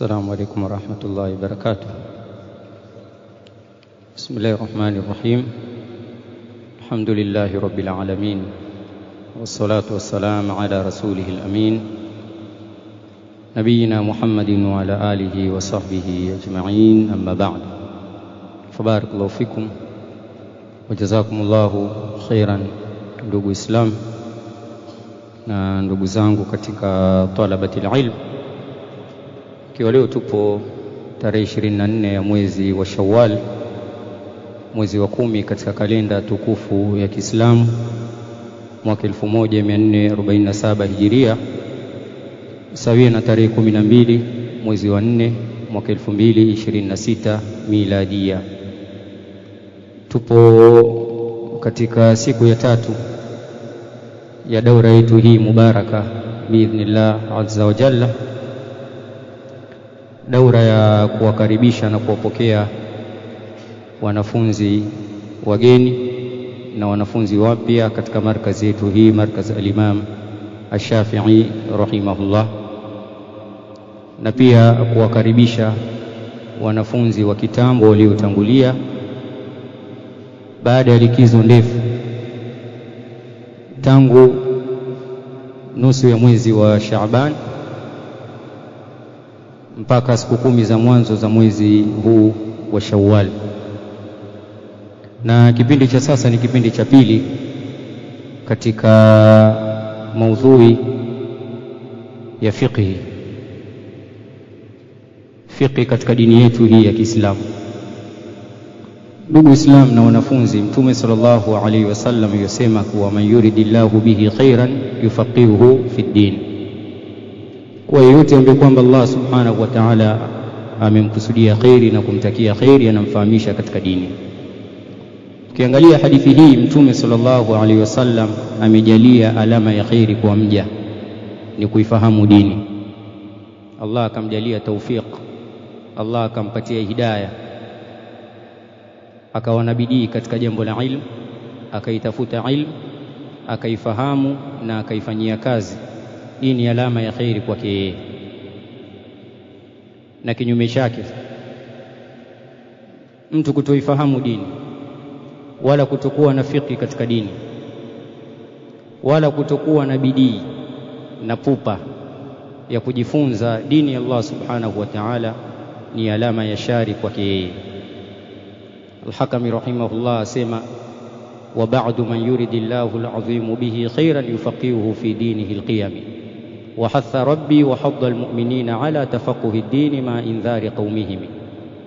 السلام عليكم ورحمة الله وبركاته. بسم الله الرحمن الرحيم. الحمد لله رب العالمين، والصلاة والسلام على رسوله الأمين نبينا محمد وعلى آله وصحبه أجمعين، أما بعد، فبارك الله فيكم وجزاكم الله خيرا. Ndugu Islam na ndugu zangu katika talabatil ilm, ikiwa leo tupo tarehe 24 ya mwezi wa Shawwal, mwezi wa 10 katika kalenda tukufu ya Kiislamu, mwaka 1447 Hijiria, sawia na tarehe 12 mwezi wa 4 mwaka 2026 Miladia. Tupo katika siku ya tatu ya daura yetu hii mubaraka biidhnillah azza wa jalla, daura ya kuwakaribisha na kuwapokea wanafunzi wageni na wanafunzi wapya katika markazi yetu hii, markaz al-Imam Ash-Shafi'i rahimahullah, na pia kuwakaribisha wanafunzi wa kitambo waliotangulia baada ya likizo ndefu tangu nusu ya mwezi wa Shaaban mpaka siku 10 za mwanzo za mwezi huu wa Shawwal. Na kipindi cha sasa ni kipindi cha pili katika maudhui ya fiqhi katika dini yetu hii ya Kiislamu. Ndugu Islam na wanafunzi, Mtume sallallahu alaihi wasallam yasema kuwa man yuridillahu bihi khairan yufaqihuhu fi din, kwa yeyote ambaye kwamba Allah subhanahu wa ta'ala amemkusudia khairi na kumtakia khairi, anamfahamisha katika dini. Ukiangalia hadithi hii, Mtume sallallahu alaihi wasallam amejalia alama ya khairi kwa mja ni kuifahamu dini. Allah akamjalia tawfiq, Allah akampatia hidayah, akawa na bidii katika jambo la ilmu, akaitafuta ilmu, akaifahamu na akaifanyia kazi. Hii ni alama ya khairi kwake yeye. Na kinyume chake, mtu kutoifahamu dini wala kutokuwa na fiqhi katika dini wala kutokuwa na bidii na pupa ya kujifunza dini ya Allah subhanahu wa ta'ala ni alama ya shari kwake yeye. Al-Hakami rahimahullah asema, wa ba'du man yuridillahu al-'azim bihi khairan yufaqihuhu fi dinihi al-qiyam, wa hatha rabbi wa hadda al-mu'minina ala tafaqquhi ad-din ma inzari qaumihim,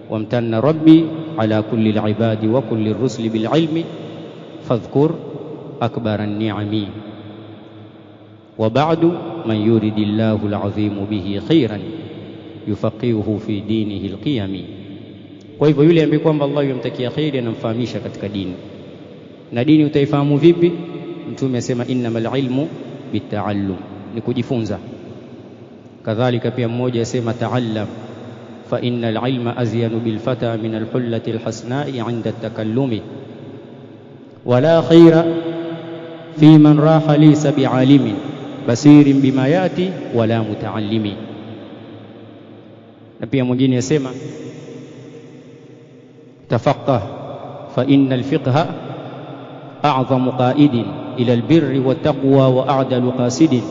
wa amtanna rabbi ala kulli al-'ibadi wa kulli ar-rusuli bil-'ilmi fadhkur akbar an-ni'ami. Wa ba'du man yuridillahu al-'azim bihi khairan yufaqihuhu fi dinihi al-qiyam. Kwa hivyo yule ambaye kwamba Allah yumtakia khairi anamfahamisha katika dini. Na dini utaifahamu vipi? Mtume asema innamal ilmu bitaallum, ni kujifunza. Kadhalika pia mmoja asema ta'allam fa innal ilma azyanu bil fata min al hullati al hasna'i 'inda at-takallumi, wala khaira fi man raha laysa bi'alimin basirin bima yati wala mutaallimi. Na pia mwingine asema تفقه فإن الفقه أعظم قائد إلى البر والتقوى وأعدل قاصد،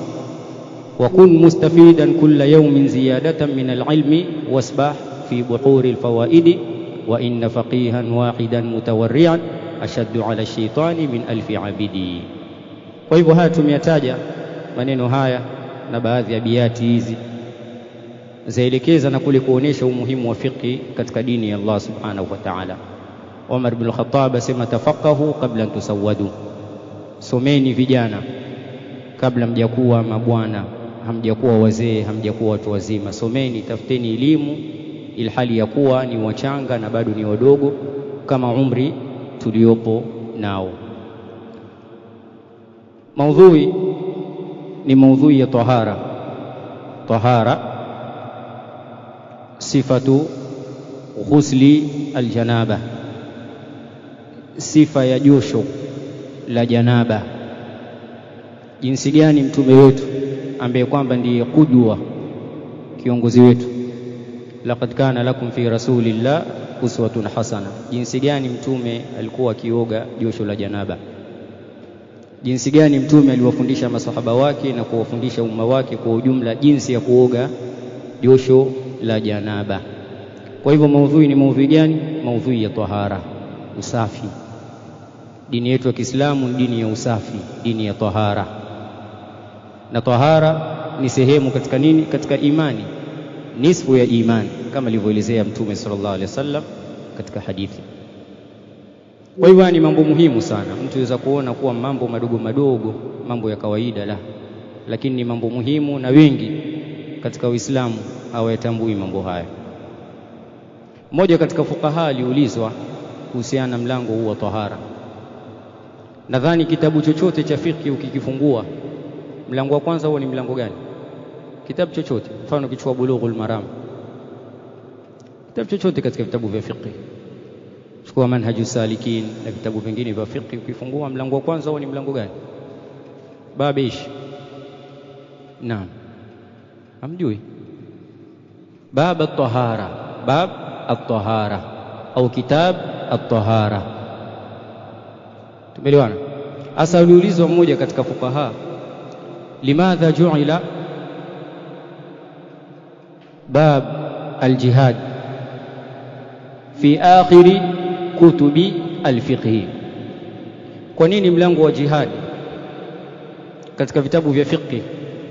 وكن مستفيدا كل يوم زيادة من العلم واسبح في بحور الفوائد، وإن فقيها واحدا متورعا أشد على الشيطان من 1000 عابد. Kwa hivyo haya tumeyataja maneno haya na baadhi ya biati hizi zaelekeza na kule kuonesha umuhimu wa fiqhi katika dini ya Allah subhanahu wa ta'ala. Umar ibn al-Khattab asema tafaqahu qabla an tusawwadu, someni vijana kabla mjakuwa mabwana, hamjakuwa wazee, hamjakuwa watu wazima. Someni, tafuteni elimu ilhali ya kuwa ni wachanga na bado ni wadogo kama umri tuliopo nao. Maudhui ni maudhui ya tahara, sifatu ghusli aljanaba, sifa ya josho la janaba. Jinsi gani mtume wetu ambaye kwamba ndiye kudwa, kiongozi wetu, laqad kana lakum fi rasulillah uswatun hasana. Jinsi gani mtume alikuwa akioga josho la janaba, jinsi gani mtume aliwafundisha masahaba wake na kuwafundisha umma wake kwa ujumla jinsi ya kuoga josho la janaba. Kwa hivyo maudhui ni maudhui gani? Maudhui ya tahara, usafi. Dini yetu ya Kiislamu ni dini ya usafi, dini ya tahara. Na tahara ni sehemu katika nini? Katika imani, nisfu ya imani, kama alivyoelezea Mtume sallallahu alaihi wasallam katika hadithi. Kwa hivyo ni mambo muhimu sana. Mtu anaweza kuona kuwa mambo madogo madogo, mambo ya kawaida, lakini ni mambo muhimu, na wengi katika Uislamu hawayatambui mambo haya. Mmoja katika fuqaha aliulizwa kuhusiana na mlango huu wa tahara. Nadhani kitabu chochote cha fiqh ukikifungua, mlango wa kwanza huo ni mlango gani? Kitabu chochote, mfano kichukua Bulughul Maram, kitabu chochote katika vitabu vya fiqh, chukua Manhajus Salikin na vitabu vingine vya fiqh, ukifungua mlango wa kwanza huo ni mlango gani? Babish. Naam. Hamjui? Bab at-tahara, bab at-tahara au kitab at-tahara. Tumeelewana? Asa uliulizwa mmoja katika fuqaha, limadha ju'ila bab al-jihad fi akhiri kutubi al-fiqh? Kwa nini mlango wa jihad katika vitabu vya fiqh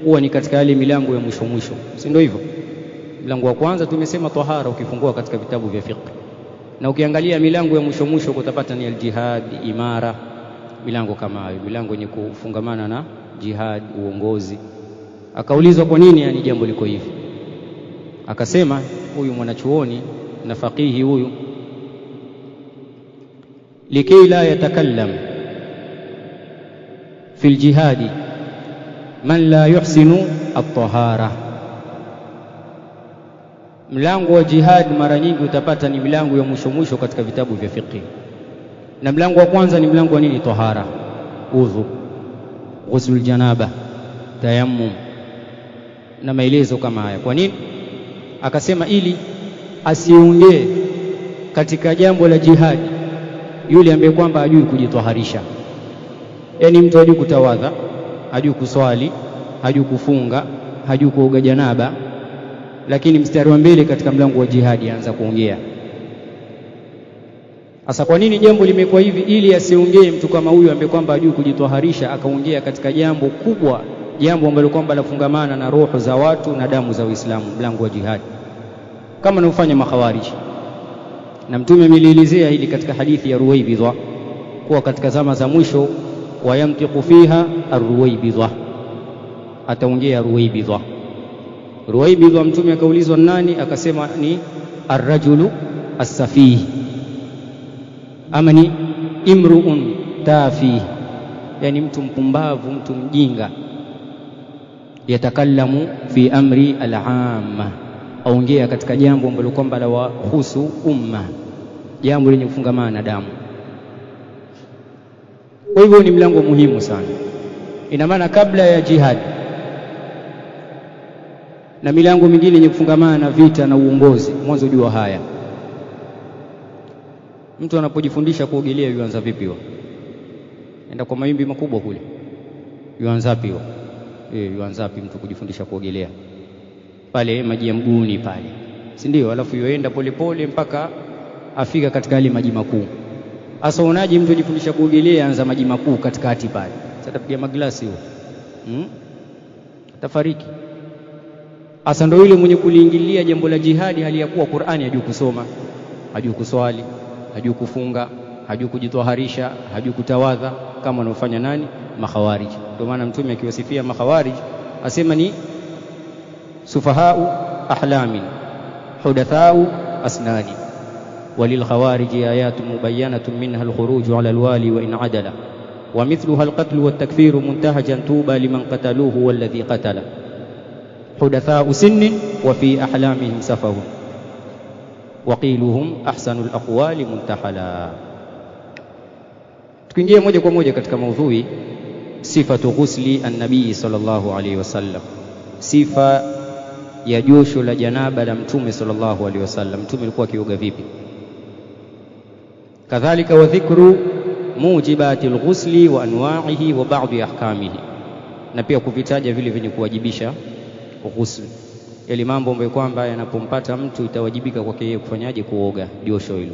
huwa ni katika yale milango ya mwisho mwisho, si ndio hivyo? Mlango wa kwanza tumesema tahara ukifungua katika vitabu vya fiqh, na ukiangalia milango ya mwisho mwisho utapata ni al-jihad, imara, milango kama hayo, milango yenye kufungamana na jihad, uongozi. Akaulizwa kwa nini yani jambo liko hivi, akasema huyu mwanachuoni na faqihi huyu, likay la yatakallam fil jihadi man la yuhsinu at-tahara. Mlango wa jihad mara nyingi utapata ni milango ya mwisho mwisho katika vitabu vya fiqh, na mlango wa kwanza ni mlango wa nini? Tahara, udhu, ghusl janaba, tayammum na maelezo kama haya. Kwa nini? Akasema ili asiongee katika jambo la jihadi yule ambaye kwamba hajui kujitaharisha. Yaani mtu hajui kutawadha, hajui kuswali, hajui kufunga, hajui kuoga janaba, lakini mstari wa mbele katika mlango wa jihadi anza kuongea. Sasa kwa nini jambo limekuwa hivi? Ili asiongee mtu kama huyu ambaye kwamba hajui kujitaharisha akaongea katika jambo kubwa, jambo ambalo kwamba lafungamana na roho za watu na damu za Uislamu, mlango wa jihadi, kama anaofanya makhawariji. Na Mtume amelielezea hili katika hadithi ya Ruwaybidha kuwa katika zama za mwisho wayamtiqu fiha ar-Ruwaybidha, ataongea Ruwaybidha. Ruwaybidha Mtume akaulizwa nani? Akasema ni ar-rajulu as-safih, ama ni imru'un tafi, yani mtu mpumbavu, mtu mjinga. Yatakallamu fi amri al-amma, aongea katika jambo ambalo kwamba la wahusu umma, jambo lenye kufungamana na damu. Kwa hivyo ni mlango muhimu sana. Ina maana kabla ya jihad na milango mingine yenye kufungamana na vita na uongozi, mwanzo jua haya. Mtu anapojifundisha kuogelea yuanza vipi? Enda kwa mawimbi makubwa kule, yuanza vipi? Yuanza vipi mtu kujifundisha kuogelea? Pale maji ya mguuni pale, si ndio? Alafu yoenda polepole mpaka afika katika yale maji makuu. Asa unaji mtu ajifundisha kuogelea anza maji makuu katikati pale, sasa tapiga maglasi huo, tafariki. Asa ndio yule mwenye kuliingilia jambo la jihadi hali ya kuwa Qur'ani hajui kusoma, hajui kuswali, hajui kufunga, hajui kujitaharisha, hajui kutawadha, kama wanaofanya nani? Makhawarij. Ndio maana Mtume akiwasifia makhawarij asema ni sufahau ahlamin hudathau asnani walil khawarij ayatun mubayyanatun minha al-khuruj ala al-wali wa in adala wa mithluha al-qatl wa at-takfir muntahajan tuba liman qataluhu walladhi qatala hudathau sinnin wa fi ahlamihim safahun waqiluhum ahsanul aqwali muntahala. Tukiingia moja kwa moja katika maudhui sifatu ghusli an-nabii sallallahu alayhi wasallam, sifa ya josho la janaba la Mtume sallallahu alaihi wasallam. Mtume alikuwa akioga vipi? Kadhalika wa dhikru mujibati alghusli wa anwa'ihi wa ba'dhi ahkamihi, na pia kuvitaja vile vyenye kuwajibisha ghusl, yale mambo ambayo kwamba yanapompata mtu itawajibika kwake yeye kufanyaje, kuoga josho hilo,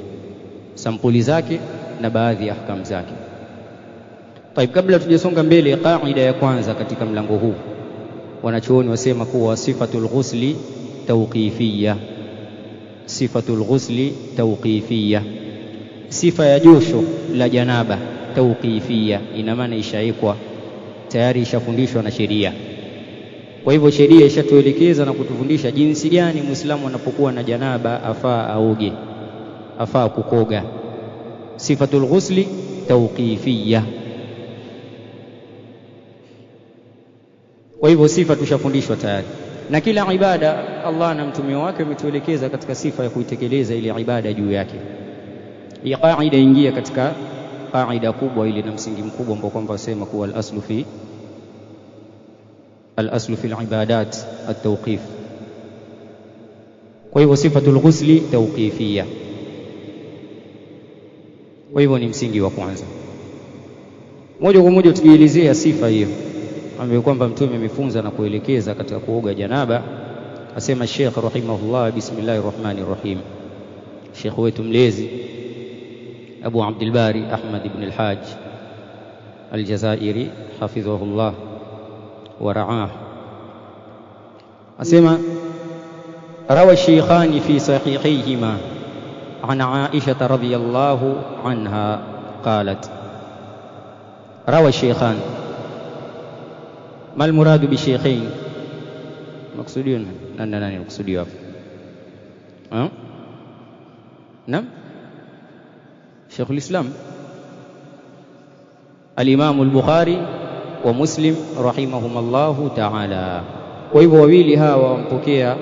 sampuli zake na baadhi ya ahkamu zake. Taib, kabla tujasonga mbele, kaida ya kwanza katika mlango huu, wanachuoni wasema kuwa sifatul ghusli tawqifiyya. Sifatul ghusli tawqifiyya, sifa ya josho la janaba tawqifiyya, ina maana ishaikwa tayari, ishafundishwa na sheria. Kwa hivyo sheria ishatuelekeza na kutufundisha jinsi gani Muislamu anapokuwa na janaba afaa aoge, afaa kukoga. Sifatul ghusli tawqifiyya. Kwa hivyo sifa tushafundishwa tayari, na kila ibada Allah na mtume wake wametuelekeza katika sifa ya kuitekeleza ile ibada juu yake. Hii kaida ingia katika kaida kubwa ile na msingi mkubwa ambao kwamba wasema kuwa al-aslu fi al-ibadat at-tawqif. Kwa hivyo sifatul ghusli tawqifiyya, kwa hivyo ni msingi wa kwanza. Moja kwa moja tukielezea sifa hiyo ambayo kwamba mtume amefunza na kuelekeza katika kuoga janaba. Asema Sheikh rahimahullah, bismillahir rahmanir rahim, Sheikh wetu mlezi Abu Abdul Bari Ahmad ibn al-Hajj al-Jazairi hafidhahullah wa ra'ah, asema rawa shaykhani fi sahihayhima an Aisha radhiyallahu anha qalat. Rawa shaykhan, ما المراد بشيخين؟ مقصودين nani مقصودي hapo؟ نعم، شيخ الإسلام الإمام البخاري ومسلم رحمهما الله تعالى. Kwa hivyo wawili hawa wampokea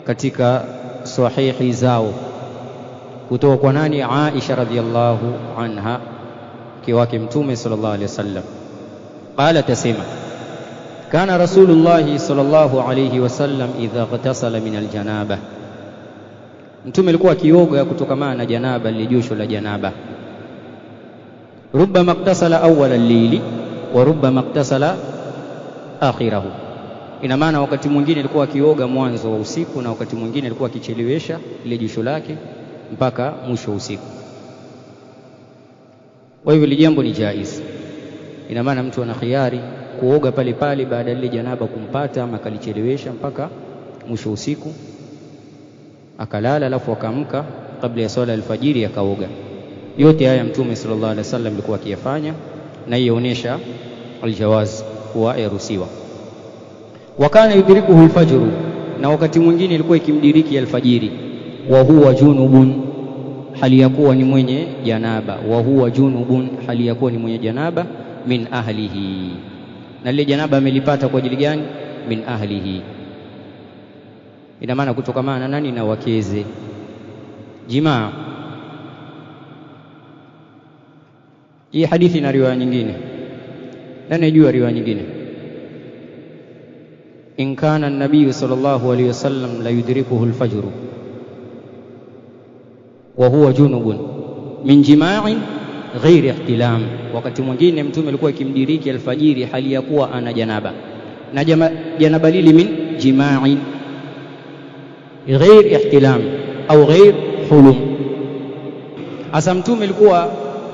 katika sahihi zao kutoka kwa nani? Aisha radhiyallahu anha, mke wake Mtume sallallahu alaihi wasallam. Qala, tasema kana Rasulullah sallallahu alayhi wasallam idha ghatasala min aljanaba, Mtume alikuwa akioga kutokamana na janaba, lile josho la janaba. Rubbama iktasala awwal al-layli wa rubbama iktasala akhirahu, ina maana wakati mwingine alikuwa akioga mwanzo wa usiku na wakati mwingine alikuwa akichelewesha lile josho lake mpaka mwisho wa usiku. Kwa hivyo jambo ni jaiz, ina maana mtu ana khiari kuoga pale pale baada ya lile janaba kumpata, ama akalichelewesha mpaka mwisho usiku akalala, alafu akaamka kabla ya swala alfajiri akaoga. Yote haya Mtume sallallahu alaihi wasallam alikuwa akiyafanya, na ionyesha aljawaz, kuwa yaruhusiwa. Wa kana yudrikuhu alfajr, na wakati mwingine ilikuwa ikimdiriki alfajiri. Wa huwa junubun, hali ya kuwa ni mwenye janaba. Wa huwa junubun, hali ya kuwa ni mwenye janaba. Min ahlihi, na lile janaba amelipata kwa ajili gani? Min ahlihi, ina maana kutokamana na nani? Na wakeze, jimaa. Hii hadithi na riwaya nyingine, nani ajua riwaya nyingine? In kana an-nabiy sallallahu alayhi wasallam la yudrikuhu al-fajr wa huwa junubun min jima'in ghairi ihtilam, wakati mwingine Mtume alikuwa ikimdiriki alfajiri hali ya kuwa ana janaba, na janaba lili min jima'in ghairi ihtilam au ghairi hulum. Asa Mtume alikuwa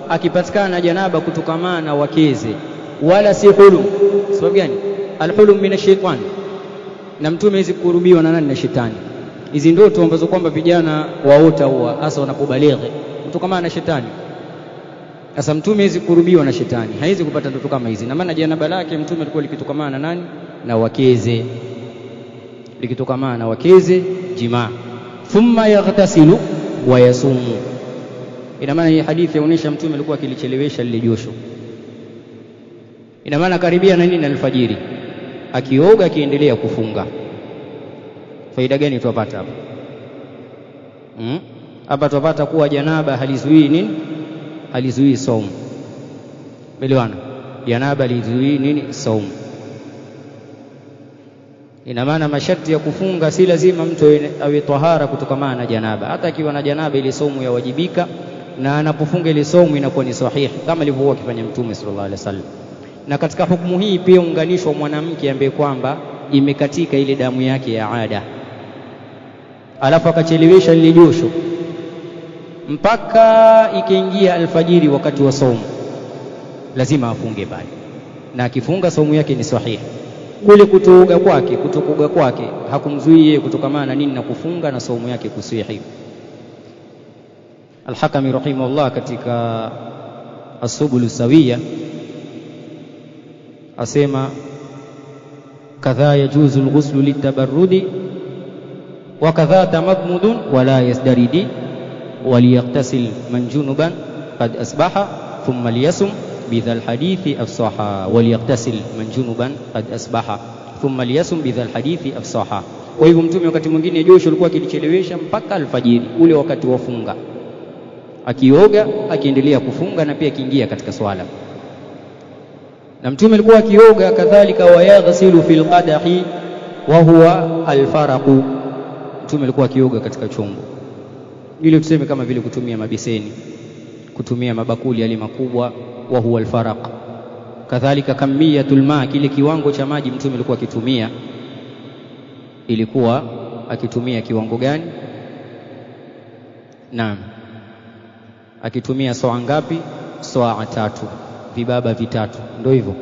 akipatikana na janaba kutokamana na wakeze, wala si hulum. Sababu gani? Alhulum min ash-shaytan, na Mtume hizi kurubiwa na nani? Na shetani. Hizi ndoto ambazo kwamba vijana waota huwa hasa wanapobalighi kutokamana na shetani. Sasa Mtume hizi kurubiwa na shetani, haizi kupata ndoto kama hizi, na maana janaba lake Mtume alikuwa likitokamana na nani? Na wakeze, likitokamana na wakeze, jimaa. Thumma yaghtasilu wa yasumu, ina maana hii hadithi inaonyesha Mtume alikuwa akilichelewesha lile josho, ina maana karibia na nini? Na alfajiri, akioga akiendelea kufunga. Faida gani tupata hapa? Hapa tupata kuwa janaba halizuii nini? Halizuii saumu. Elewana, janaba halizuii nini? Saumu. Ina maana masharti ya kufunga si lazima mtu awe tahara kutokana na janaba. Hata akiwa na janaba ile saumu yawajibika, na anapofunga ile saumu inakuwa ni sahihi kama alivyokuwa akifanya Mtume sallallahu alaihi wasallam. Na katika hukumu hii pia unganishwa mwanamke ambaye kwamba imekatika ile damu yake ya ada, alafu akachelewesha lile josho mpaka ikaingia alfajiri wakati wa saumu, lazima afunge pale, na akifunga saumu yake ni sahihi. Kule kutokuoga kwake hakumzuii yeye kutokana na nini na kufunga na saumu yake kusihi. Al-Hakami rahimahullah katika As-Subul Sawiya asema kadha yajuzu al-ghuslu litabarrudi wa kadha tamadmudun wala yasdaridi waliyaqtasil man junuban qad asbaha thumma liyasum bidhal hadithi afsaha waliyaqtasil man junuban qad asbaha thumma liyasum bidhal hadithi afsaha. Kwa hivyo Mtume wakati mwingine josho alikuwa akilichelewesha mpaka alfajiri, ule wakati wa funga, akioga akiendelea kufunga na pia akiingia katika swala. Na Mtume alikuwa akioga kadhalika, wayaghsilu fil qadahi wa huwa alfaraqu. Mtume alikuwa akioga katika chombo ile, tuseme kama vile kutumia mabeseni, kutumia mabakuli yale makubwa, wa huwa alfaraq. Kadhalika kamiyatul ma, kile kiwango cha maji Mtume alikuwa akitumia, ilikuwa akitumia kiwango gani? Naam, akitumia saa ngapi? Saa 3, vibaba vitatu, ndio hivyo.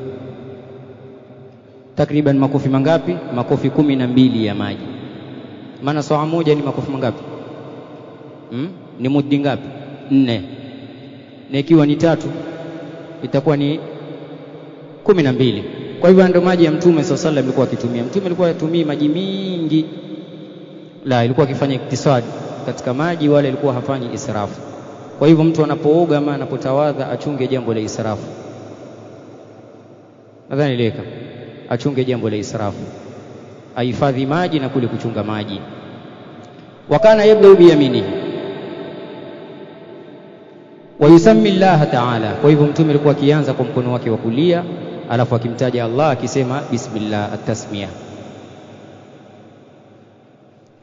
Takriban makofi mangapi? Makofi 12 ya maji. Maana saa moja ni makofi mangapi? Ni mudi ngapi? 4. Na ikiwa ni 3 itakuwa ni 12. Kwa hivyo ndio maji ya Mtume sallallahu alaihi alikuwa akitumia. Mtume alikuwa hatumii maji mingi, la, ilikuwa akifanya iktisadi katika maji, wala ilikuwa hafanyi israfu. Kwa hivyo mtu anapooga ama anapotawadha achunge jambo la israfu. Nadhani leka achunge jambo la israfu, ahifadhi maji na kule kuchunga maji. Wakana yabda biyaminihi wa yusammi Allah ta'ala. Kwa hivyo Mtume alikuwa akianza kwa mkono wake wa kulia, alafu akimtaja Allah akisema bismillah, at-tasmiyah.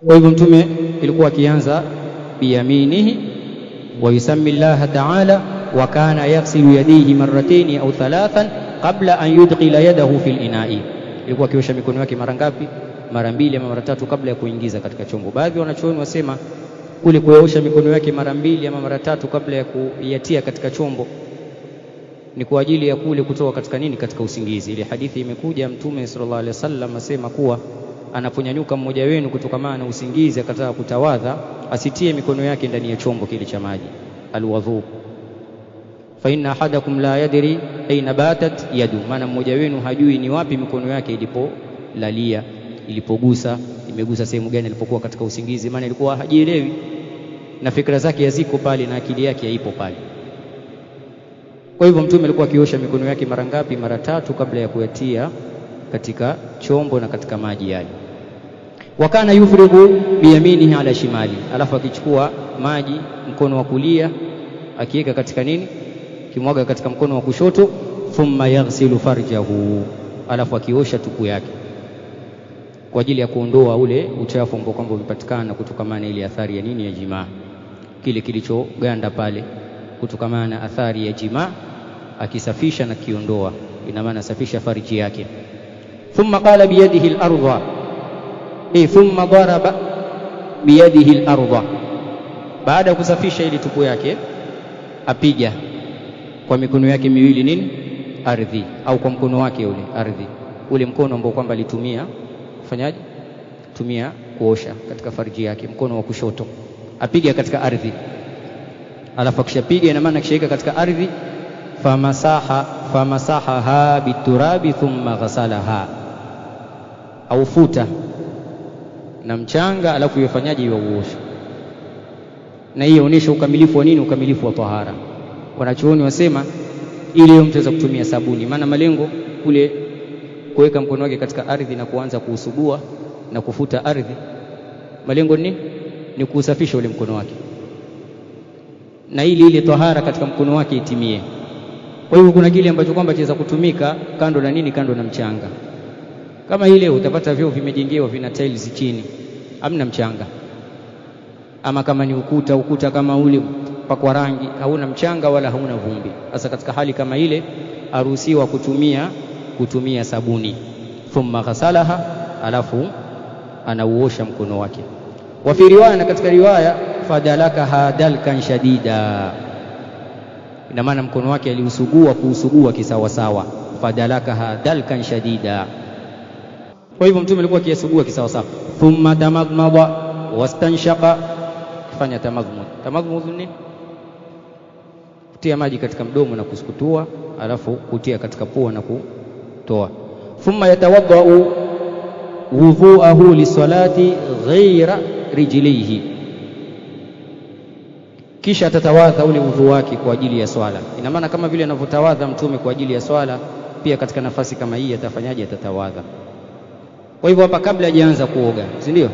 Kwa hivyo Mtume alikuwa akianza biyaminihi wa yusammi Allah ta'ala, wa kana yaghsilu yadayhi marratayn au thalathan qabla an yudkhila yadahu fil ina'i. Ilikuwa akiosha mikono yake mara ngapi? Mara 2 ama mara 3 kabla ya kuingiza katika chombo. Baadhi wanachuoni wasema kule kuosha mikono yake mara 2 ama mara 3 kabla ya kuyatia katika chombo ni kwa ajili ya kule kutoka katika nini? Katika usingizi. Ile hadithi imekuja, Mtume sallallahu alaihi wasallam asema kuwa anaponyanyuka mmoja wenu kutokana na usingizi akataka kutawadha, asitie mikono yake ndani ya chombo kile cha maji, alwadhu, fa inna ahadakum la yadri aina batat yadu, maana mmoja wenu hajui ni wapi mikono yake ilipolalia, ilipogusa, imegusa sehemu gani alipokuwa katika usingizi. Maana ilikuwa hajielewi na fikra zake yaziko pale na akili yake haipo pale. Kwa hivyo Mtume alikuwa akiosha mikono yake mara ngapi? Mara 3 kabla ya kuyatia katika chombo na katika maji yale. Wakana yufrigu biyaminihi ala shimali, alafu akichukua maji mkono wa kulia akiweka katika nini? Kimwaga katika mkono wa kushoto. Thumma yaghsilu farjahu, alafu akiosha tupu yake kwa ajili ya kuondoa ule uchafu ambao kwamba umepatikana kutokana na ile athari ya nini? Ya jimaa, kile kilichoganda pale kutokana na athari ya jimaa, akisafisha na kiondoa, ina maana safisha farji yake. Thumma qala biyadihi al-ardha, thumma daraba biyadihi al-ardha, baada ya kusafisha ile tupu yake apiga kwa mikono yake miwili nini? Ardhi, au kwa mkono wake ule ardhi, ule mkono ambao kwamba alitumia kufanyaje? Tumia kuosha katika farji yake, mkono wa kushoto apiga katika ardhi. Alafu akishapiga, ina maana akishaweka katika ardhi, famasahaha biturabi thumma ghasalaha, au futa na mchanga, alafu yafanyaje? Uosha. Na hiyo inaonyesha ukamilifu wa nini? Ukamilifu wa tahara. Wanachuoni wasema ili mtu aweze kutumia sabuni, maana malengo kule kuweka mkono wake katika ardhi na kuanza kuusugua na kufuta ardhi, malengo ni kusafisha ule mkono wake, na ili ile tahara katika mkono wake itimie. Kwa hivyo kuna kile ambacho kwamba chaweza kutumika kando na nini? Kando na mchanga. Kama ile utapata vyoo vimejengewa vina tiles chini, hamna mchanga. Ama kama ni ukuta kama ule pakwa rangi, hauna mchanga wala hauna vumbi. Sasa katika hali kama ile aruhusiwa kutumia sabuni. Thumma ghasalaha, alafu anauosha mkono wake. Wa fi riwaya, na katika riwaya, fadalakaha dalkan shadida, ina maana mkono wake kuusugua kisawasawa. Fadalakaha dalkan shadida, kwa hivyo mtume alikuwa akisugua kisawasawa. Thumma tamadmada wastanshaqa, fanya tamadmud nini? Kutia maji katika mdomo na kusukutua, alafu kutia katika pua na kutoa. Thumma yatawaddau wudhu'ahu lisalati ghaira rijlihi, kisha atatawadha ule udhu wake kwa ajili ya swala. Ina maana kama vile anavyotawadha mtume kwa ajili ya swala, pia katika nafasi kama hii atafanyaje? Atatawadha. Kwa hivyo hapa kabla hajaanza kuoga, si ndio?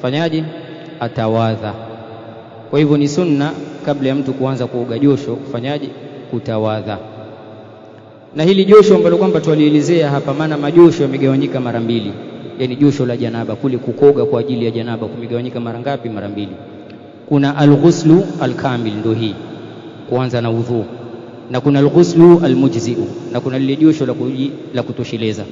Fanyaje? Atawadha. Kwa hivyo ni sunna kabla ya mtu kuanza kuoga josho kufanyaje? Kutawadha. Na hili josho ambalo kwamba tulielezea hapa, maana majosho yamegawanyika mara mbili. Yani josho la janaba, kule kukoga kwa ajili ya janaba, kumegawanyika mara ngapi? Mara mbili. Kuna al-ghuslu al-kamil, ndio hii kuanza na udhu, na kuna al-ghuslu al-mujzi'u, na kuna lile josho la kutosheleza,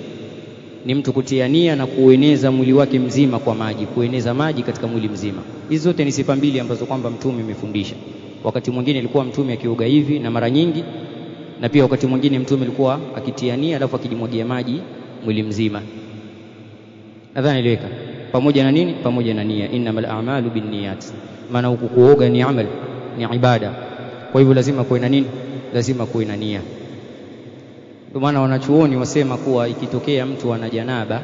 ni mtu kutia nia na kueneza mwili wake mzima kwa maji, kueneza maji katika mwili mzima. Hizi zote ni sifa mbili ambazo kwamba mtume amefundisha. Wakati mwingine ilikuwa mtume akioga hivi, na mara nyingi, na pia wakati mwingine mtume alikuwa akitia nia alafu akijimwagia maji mwili mzima. Nadhani ileweka pamoja na nini? Pamoja na nia. Innamal a'malu binniyat, maana huku kuoga ni amal, ni ibada. Kwa hivyo lazima kuwe na nini? Lazima kuwe na nia. Ndio maana wanachuoni wasema kuwa ikitokea mtu ana janaba,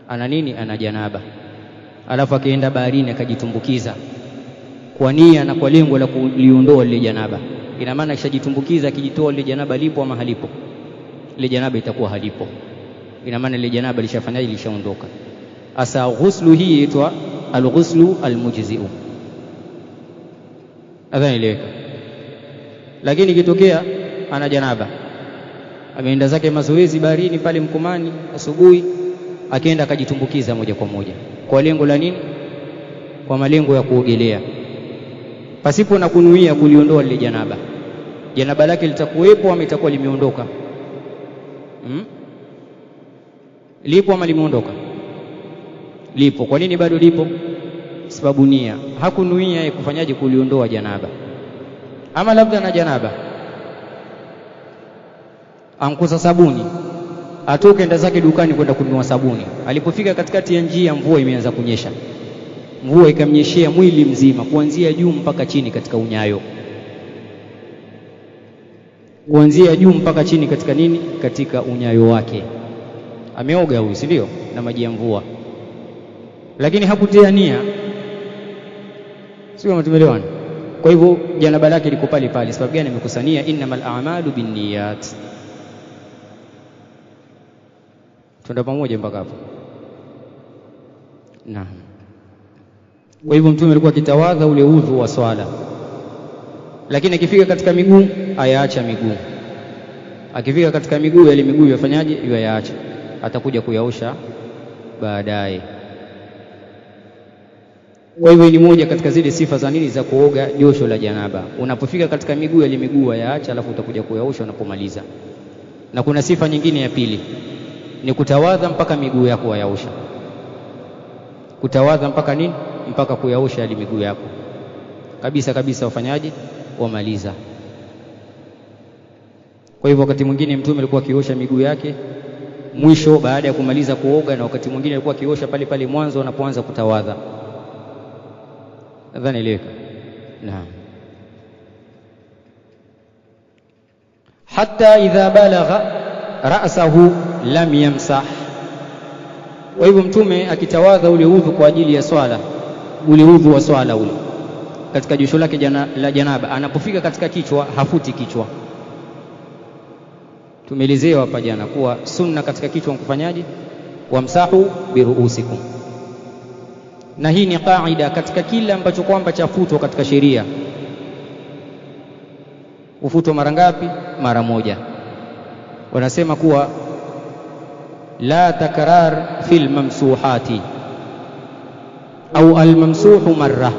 ana janaba, alafu akaenda baharini akajitumbukiza kwa nia na kwa lengo la kuliondoa lile janaba, ina maana kishajitumbukiza, akijitoa lile janaba lipo ama halipo? Lile janaba itakuwa halipo, ina maana lile janaba lishafanyaje? Lishaondoka. Asa ghuslu hii inaitwa al-ghuslu al-mujzi'u. Adhani ileweka. Lakini ikitokea ana janaba, ameenda zake mazoezi baharini pale Mkomani asubuhi, akaenda akajitumbukiza moja kwa moja kwa lengo la nini? Kwa malengo ya kuogelea, pasipo na kunuia kuliondoa lile janaba. Janaba lake litakuwepo ama itakuwa limeondoka? Lipo ama limeondoka? Lipo. Kwa nini bado lipo? Sababu nia, hakunuia yeye kufanyaje? Kuliondoa janaba. Ama labda na janaba ankusa sabuni, atoke enda zake dukani kwenda kununua sabuni. Alipofika katikati ya njia, mvua imeanza kunyesha. Mvua ikamnyeshea mwili mzima kuanzia juu mpaka chini katika unyayo, kuanzia juu mpaka chini katika nini? Katika unyayo wake. Ameoga huyu, si ndio? Na maji ya mvua, lakini hakutia nia, sio? Mtumeelewana? Kwa hivyo janaba lake liko pale pale. Sababu gani? Amekusania innamal a'malu binniyat. Twenda pamoja mpaka hapo? Naam. Kwa hivyo mtume alikuwa akitawadha ule udhu wa swala, lakini akifika katika miguu ayaacha miguu. Akifika katika miguu, yale miguu yafanyaje? Yaacha, atakuja kuyaosha baadaye. Kwa hivyo ni moja katika zile sifa za nini? Za kuoga josho la janaba. Unapofika katika miguu, yale miguu yaacha, alafu utakuja kuyaosha unapomaliza. Na kuna sifa nyingine ya pili, ni kutawadha mpaka miguu yako yaosha. Kutawadha mpaka nini? Mpaka kuyaosha yale miguu yako kabisa kabisa, wafanyaje? Wamaliza. Kwa hivyo wakati mwingine mtume alikuwa akiosha miguu yake mwisho baada ya kumaliza kuoga, na wakati mwingine alikuwa akiosha pale pale mwanzo anapoanza kutawadha. Nadhani ileweka. Naam. Hatta idha balagha ra'sahu lam yamsah. Kwa hivyo mtume akitawadha ule udhu kwa ajili ya swala, ule udhu wa swala ule katika josho lake la janaba, anapofika katika kichwa hafuti kichwa. Tumeelezewa hapa jana kuwa sunna katika kichwa mkufanyaje? Wamsahu biruusikum. Na hii ni kaida katika kila ambacho kwamba chafutwa katika sheria. Ufutwa mara ngapi? Mara moja. Wanasema kuwa la takrar fil mamsuhati au almamsuhu marra,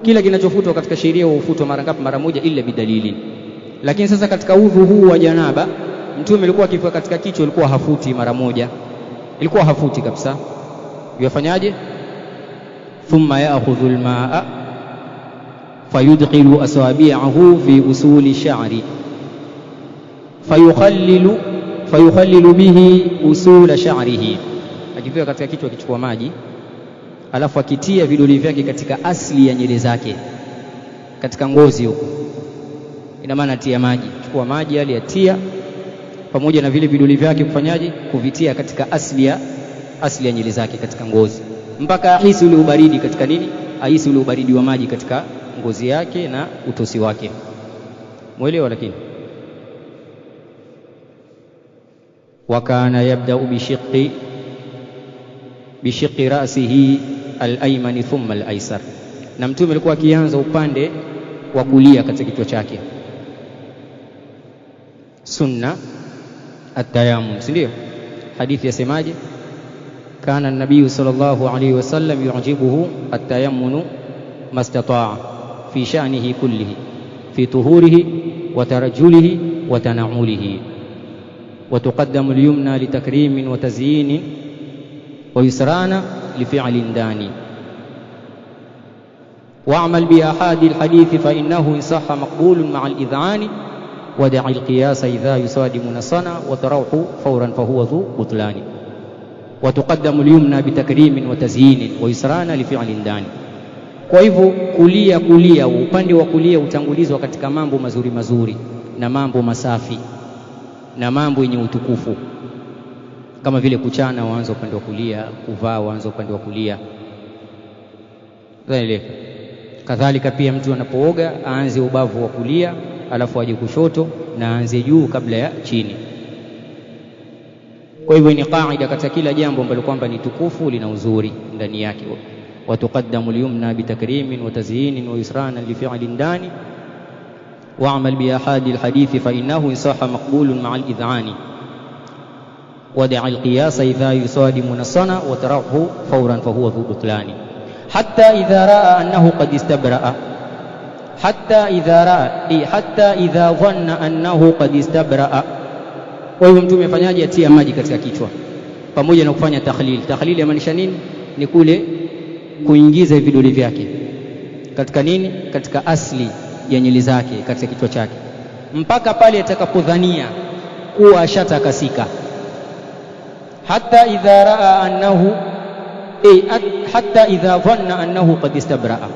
kila kinachofutwa katika sheria hufutwa mara ngapi? Mara moja, ila bidalili. Lakini sasa katika udhu huu wa janaba, Mtume alikuwa akifua katika kichwa, alikuwa hafuti mara moja, ilikuwa hafuti kabisa. Yafanyaje? Thumma ya'khudhu al-ma'a fayudkhilu asabi'ahu fi usuli sha'ri fayukhallilu bihi usula sha'rihi. Akifika katika kichwa akichukua maji, alafu akitia vidole vyake katika asli ya nywele zake, katika ngozi huko. Ina maana tia maji, chukua maji yale yatia pamoja na vile vidole vyake, kufanyaje? Kuvitia katika asli ya nywele zake katika ngozi, mpaka ahisi ule ubaridi katika nini? Ahisi ule ubaridi wa maji katika ngozi yake na utosi wake. Muelewa? Lakini wakana yabda'u bishiqqi ra'sihi al-ayman thumma al-aysar, na Mtume alikuwa akianza upande wa kulia katika kichwa chake. Sunna at-tayammum, si ndio? Hadithi yasemaje? Kana an-nabiy sallallahu alayhi wasallam yu'jibuhu at-tayammunu mastata'a fi sha'nihi kullihi fi tuhurihi wa tarajjulihi wa tana'ulihi wa tuqaddamu al-yumna li takrimin wa tazyinin wa yusrana li fi'lin dani wa'mal bi ahadi al-hadith fa innahu in sahha maqbulun ma'a al-idhani wa da'i al-qiyas idha yusadimu nasana wa tarawhu fawran fa huwa dhu butlani wa tuqaddamu al-yumna bi takrimin wa tazyinin wa yusrana li fi'lin dani. Kwa hivyo kulia, upande wa kulia utangulizwa katika mambo mazuri mazuri na mambo masafi na mambo yenye utukufu, kama vile kuchana waanza upande wa kulia, kuvaa waanza upande wa kulia. Kadhalika pia mtu anapooga aanze ubavu wa kulia, alafu aje kushoto na aanze juu kabla ya chini. Kwa hivyo ni kaida katika kila jambo ambalo kwamba ni tukufu, lina uzuri ndani yake. Wa tuqaddamu al-yumna bi takrimin wa tazyinin wa yusrana li fi'lin dani wa'mal bi ahadi al-hadith fa innahu sahha maqbulun ma'a al-idhani wa da'a al-qiyas idha yusadimu nasana wa tarahu fawran fa huwa dhu butlani hatta idha ra'a annahu qad istabra'a hatta idha dhanna annahu qad istabra'a. Kwa hivyo Mtume afanyaje? Atia maji katika kichwa pamoja na kufanya takhlil. Takhlil yamaanisha nini? Ni kule kuingiza vidole vyake katika nini? Katika asli ya nywele zake katika kichwa chake, mpaka pale atakapodhania kuwa ashatakasika. Hatta idha raa annahu hatta idha dhanna annahu qad istabra'a,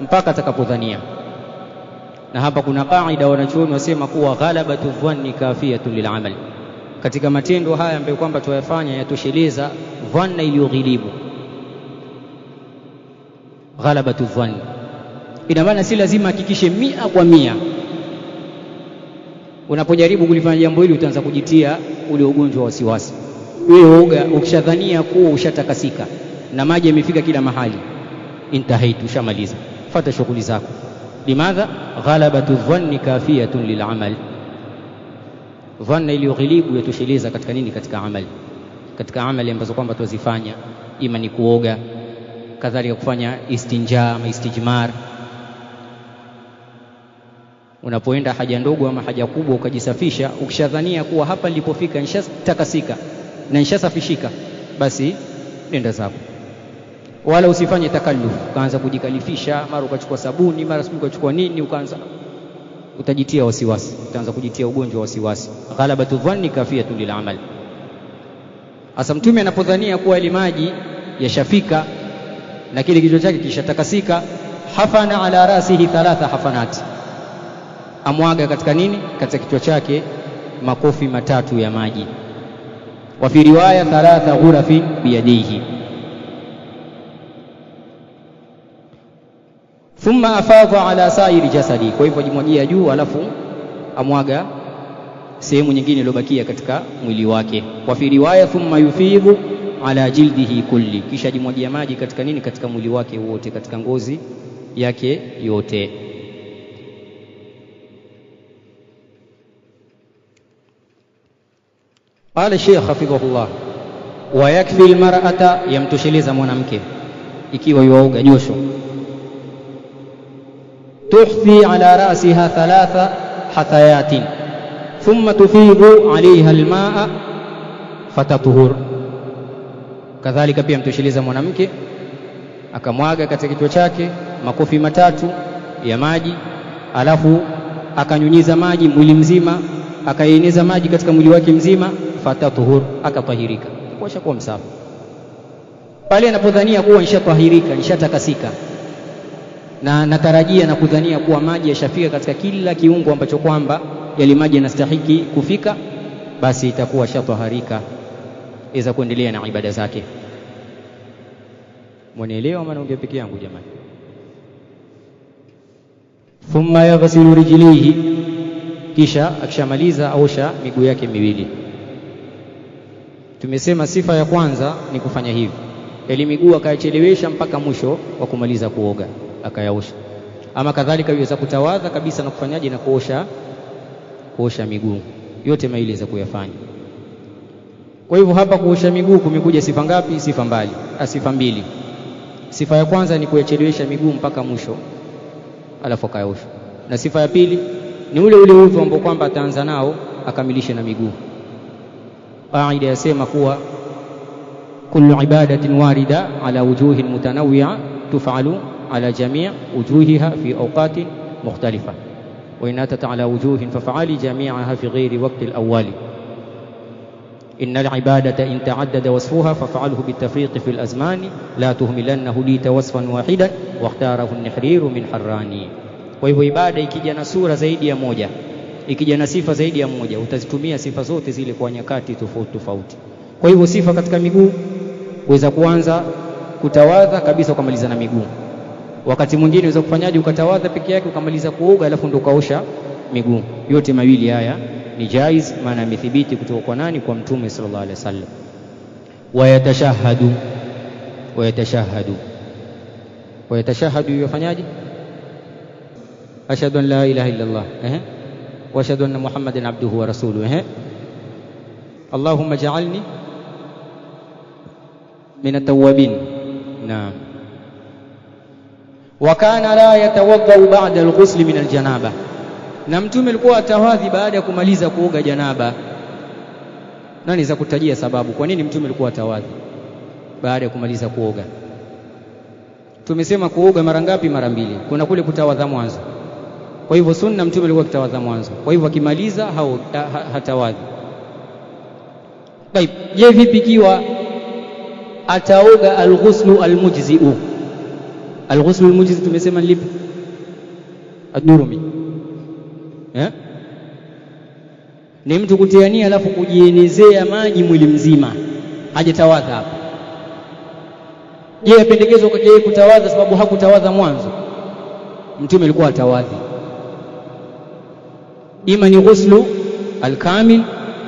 mpaka atakapodhania. Na hapa kuna kaida wanachuoni wasema kuwa ghalabatu dhanni kafiyatun lil'amal. Katika matendo haya ambayo kwamba tuyafanya yatosheleza dhanna iliyoghilibu. Ghalabatu dhanni ina maana si lazima hakikishe 100%. Unapojaribu kulifanya jambo hili utaanza kujitia ule ugonjwa wa wasiwasi. Wewe oga, ukishadhania kuwa ushatakasika na maji yamefika kila mahali, intahaitu, ushamaliza, fuata shughuli zako. Limadha? Ghalabatu dhanni kafiyatun lil'amal. Dhanna iliyoghilibu yatosheleza katika nini? Katika amali, katika amali ambazo kwamba tuwazifanya, ima ni kuoga, kadhalika kufanya istinja ama istijmar. Unapoenda haja ndogo ama haja kubwa ukajisafisha, ukishadhania kuwa hapa nilipofika nishatakasika na nishasafishika, basi nenda zako. Wala usifanye takalluf, ukaanza kujikalifisha, mara ukachukua sabuni, mara sijui ukachukua nini, ukaanza utajitia wasiwasi, utaanza kujitia ugonjwa wa wasiwasi. Ghalabatu dhanni kafiyatun lil'amal. Asa Mtume anapodhania kuwa ile maji yashafika na kile kichwa chake kishatakasika, hafana ala rasihi 3 hafanati, amwaga katika nini? Katika kichwa chake makofi 3 ya maji. Wa fi riwaya 3 ghurafin biyadihi. Thumma afadha ala sa'iri jasadi, kwa hivyo ajimwagia juu, alafu amwaga sehemu nyingine iliyobakia katika mwili wake. Wa fi riwaya thumma yufidhu ala jildihi kulli, kisha ajimwagia maji katika nini? Katika mwili wake wote, katika ngozi yake yote. Qala Sheikh hafidhahullah, wa yakfi almar'ata, yamtosheleza mwanamke ikiwa yuoga josho, tuhfi ala ra'siha 3 hathayatin thumma tufidu 'alayha alma'a fatatuhur. Kadhalika pia mtosheleza mwanamke akamwaga katika kichwa chake makofi 3 ya maji, alafu akanyunyiza maji mwili mzima, akaeneza maji katika mwili wake mzima, fatatuhur, akatahirika, kuosha kuwa msafi. Pale anapodhania kuwa nishatahirika, nishatakasika, na natarajia na kudhania kuwa maji yashafika katika kila kiungo ambacho kwamba yale maji yanastahiki kufika, basi itakuwa shatahirika, iweza kuendelea na ibada zake. Mwanielewa maana ongea peke yangu jamani? Thumma yaghsilu rijlihi, kisha akishamaliza aosha miguu yake miwili. Tumesema sifa ya kwanza ni kufanya hivi, ili miguu akayachelewesha mpaka mwisho wa kumaliza kuoga akayaosha. Ama kadhalika yuweza kutawadha kabisa na kufanyaje na kuosha miguu, yote mawili za kuyafanya. Kwa hivyo hapa kuosha miguu kumekuja sifa ngapi? Sifa mbili. Sifa ya kwanza ni kuyachelewesha miguu mpaka mwisho alafu akayaosha, na sifa ya pili ni ule udhu ambao kwamba ataanza nao akamilishe na miguu. Qaida yasema kuwa kullu ibadatin warida ala wujuhin mutanawwi'a tuf'alu ala jami' wujuhiha fi awqatin mukhtalifa wa in atat ala wujuhin faf'ali jami'aha fi ghairi waqti al-awwali. إن العبادة إن تعدد وصفها ففعله بالتفريق في الأزمان لا تهملنه ليت وصفا واحدا واختاره النحرير من حراني. Kwa hivyo ibada ikija na sura zaidi ya moja, ikija na sifa zaidi ya moja, utazitumia sifa zote zile kwa nyakati tofauti tofauti. Kwa hivyo sifa katika miguu, uweza kuanza kutawadha kabisa ukamaliza na miguu. Wakati mwingine uweza kufanyaje, ukatawadha peke yake ukamaliza kuoga alafu ndio kaosha miguu. Yote mawili haya ni jaiz, maana imethibiti kutoka kwa nani? Kwa Mtume sallallahu alaihi wasallam. Wayatashahadu yafanyaje? Ashhadu an la ilaha illa Allah wa ashhadu anna Muhammadan abduhu wa rasuluhu Allahumma ja'alni min at-tawwabin. Naam. Wa kana la yatawadda ba'da al-ghusl min al-janaba, na Mtume alikuwa atawadhi baada ya kumaliza kuoga janaba. Nani za kutajia sababu kwa nini Mtume alikuwa atawadhi baada ya kumaliza kuoga? Tumesema kuoga mara ngapi? Mara mbili. Kuna kule kutawadha mwanzo. Kwa hivyo sunna Mtume alikuwa kitawadha mwanzo, kwa hivyo akimaliza hatawadhi. Baib, je, vipi ikiwa ataoga al-ghuslu al-mujzi'u? Al-ghuslu al-mujzi tumesema ni lipi? Ad-durumi. Ni mtu kutiania alafu kujienezea maji mwili mzima, hajatawadha hapo. Je, yapendekezwa kwa yeye kutawadha sababu hakutawadha mwanzo? Mtume alikuwa atawadhi, ima ni ghuslu al-kamil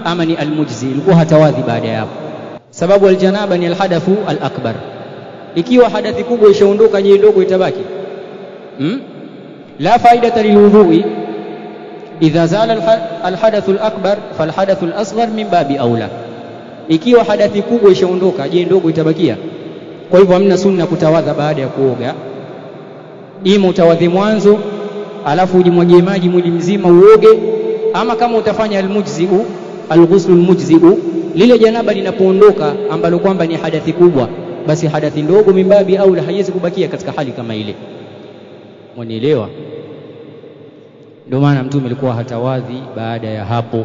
ama ni al-mujzi, alikuwa hatawadhi baada ya hapo. Sababu aljanaba ni alhadathu al-akbar. Ikiwa hadathi kubwa ishaondoka, je ndogo itabaki? La faidata lilwudhu'i idha zala alhadathu al-akbar falhadathu al-asghar min babi aula. Ikiwa hadathi kubwa ishaondoka, je ndogo itabakia? Kwa hivyo hamna sunna kutawadha baada ya kuoga. Ima utawadhi mwanzo alafu ujimwagie maji mwili mzima uoge, ama kama utafanya al-mujzi'u, al-ghuslu al-mujzi'u, lile janaba linapoondoka ambalo kwamba ni hadathi kubwa, basi hadathi ndogo mimbabi aula haiwezi kubakia katika hali kama ile. Mwanielewa? Ndio maana Mtume alikuwa hatawadhi baada ya hapo.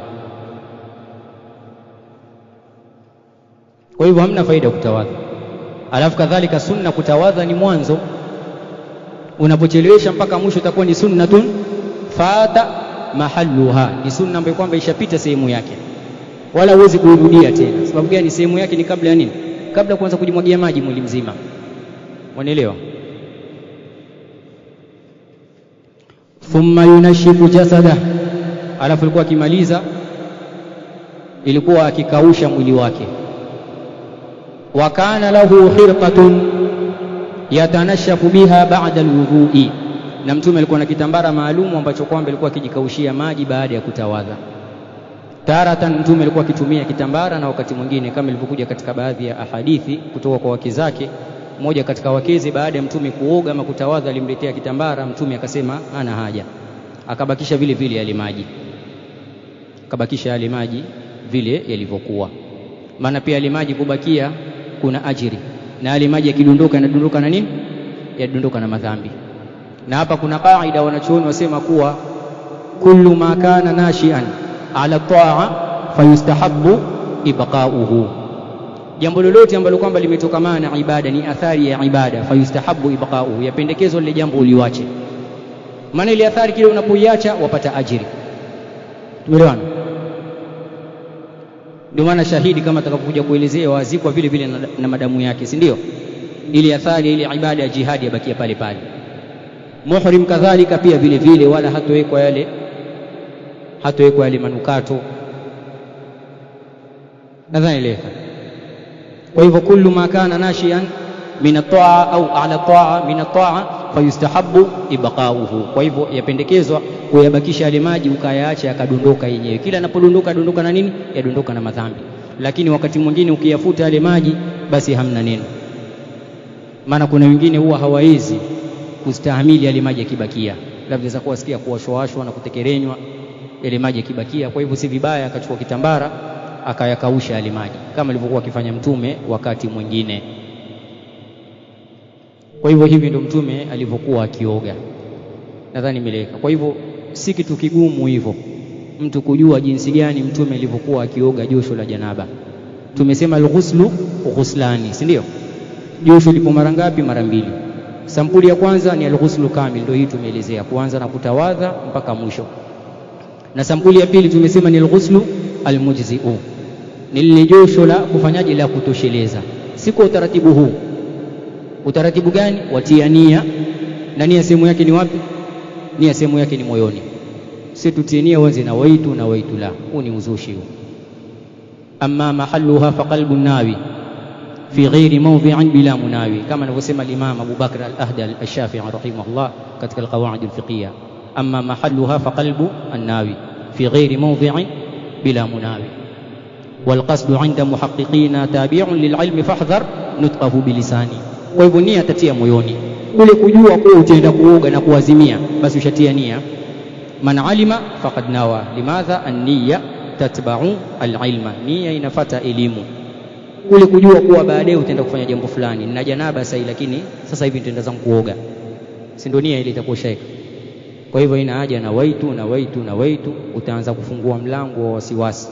Kwa hivyo hamna faida kutawadha. Alafu kadhalika sunna kutawadha ni mwanzo. Unapochelewesha mpaka mwisho itakuwa ni sunnatun fata mahalluha, ni sunna ambayo kwamba ishapita sehemu yake, wala huwezi kuirudia tena. Sababu gani? Sehemu yake ni kabla ya nini? Kabla kuanza kujimwagia maji mwili mzima. Wanaelewa? Thumma yunashifu jasada, alafu alikuwa akimaliza ilikuwa akikausha mwili wake. Wa kana lahu khirqatun yatanashafu biha ba'da alwudhu'i, na Mtume alikuwa na kitambara maalum ambacho kwamba alikuwa akijikaushia maji baada ya kutawadha. Taratan mtume alikuwa akitumia kitambara, na wakati mwingine kama ilivyokuja katika baadhi ya ahadithi kutoka kwa wake zake, mmoja katika wakezi baada ya mtume kuoga ama kutawadha alimletea kitambara, mtume akasema ana haja, akabakisha vile vile yale maji, akabakisha yale maji vile yalivyokuwa. Maana pia yale maji kubakia kuna ajiri, na yale maji yakidondoka yanadondoka na nini? Yadondoka na madhambi. Na hapa kuna kaida wanachuoni wasema kuwa kullu ma kana nashian ala ta'a fayustahabbu ibqa'uhu, jambo lolote ambalo kwamba limetokamana na ibada, ni athari ya ibada, fayustahabbu ibqa'uhu, yapendekezwa lile jambo uliwache. Maana ile athari kile unapoiacha wapata ajiri. Tumeelewana? Ndio maana shahidi kama atakapokuja kuelezea wazikwa vile vile na madamu yake, si ndio? Ile athari ile ibada ya jihadi yabakia pale pale. Muhrim kadhalika pia vile vile, wala hatowekwa yale manukato. Nadhani leka. Kwa hivyo kullu ma kana nashian min at-ta'a au ala ta'a min at-ta'a fayustahabbu ibqa'uhu. Kwa hivyo yapendekezwa kuyabakisha yale maji, ukayaacha yakadondoka yenyewe. Kila yanapodondoka dondoka na nini? Yadondoka na madhambi. Lakini wakati mwingine ukiyafuta yale maji basi hamna neno. Maana kuna wengine huwa hawawezi kustahimili yale maji yakibakia, labda za kuwasikia kuwashwashwa na kutekerenywa yale maji yakibakia. Kwa hivyo si vibaya akachukua kitambara akayakausha yale maji kama alivyokuwa akifanya mtume wakati mwingine. Kwa hivyo hivi ndio mtume alivyokuwa akioga. Nadhani imeleka. Kwa hivyo si kitu kigumu hivyo mtu kujua jinsi gani mtume alivyokuwa akioga josho la janaba. Tumesema al-ghuslu ghuslani, si ndio? Josho lipo mara ngapi? Mara mbili. Sampuli ya kwanza ni al-ghuslu kamil, ndio hii tumeelezea, kuanza na kutawadha mpaka mwisho. Na sampuli ya pili tumesema ni al-ghuslu al-mujzi'u, ni lile josho la kufanyaje, la kutosheleza. Si kwa utaratibu huu. Utaratibu gani? Watia nia, na nia sehemu yake ni wapi? Nia sehemu yake ni moyoni. Si tutie nia uanze na waitu na waitu, la, huu ni uzushi huu. Amma mahalluha fa qalbun nawi fi ghairi mawdhi'in bila munawi, kama anavyosema al-Imam Abu Bakr al-Ahda al-Shafi'i rahimahullah katika al-Qawaid al-Fiqhiyya. Amma mahalluha fa qalbu an-nawi fi ghairi mawdhi'in bila munawi, wal qasdu 'inda muhaqqiqina tabi'un lil-'ilmi fahdhar nutqahu bilisani. Kwa hivyo nia tatia moyoni, ule kujua kuwa utaenda kuoga na kuazimia, basi ushatia nia. Man alima faqad nawa. Limadha? an-niyya tatba'u al-ilma, nia inafata elimu. Ule kujua kuwa baadaye utaenda kufanya jambo fulani, nina janaba sasa, lakini sasa hivi nitaenda zangu kuoga, si ndio? Nia ile itakuwa shaika. Kwa hivyo ina haja na waitu na waitu na waitu, utaanza kufungua mlango wa wasiwasi.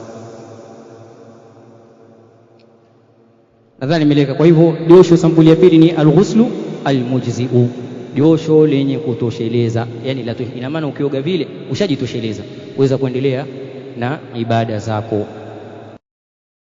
Nadhani imeleka. Kwa hivyo josho sampuli ya pili ni al-ghuslu al-mujzi'u, josho lenye kutosheleza. Yani ina maana ukioga vile ushajitosheleza, uweza kuendelea na ibada zako.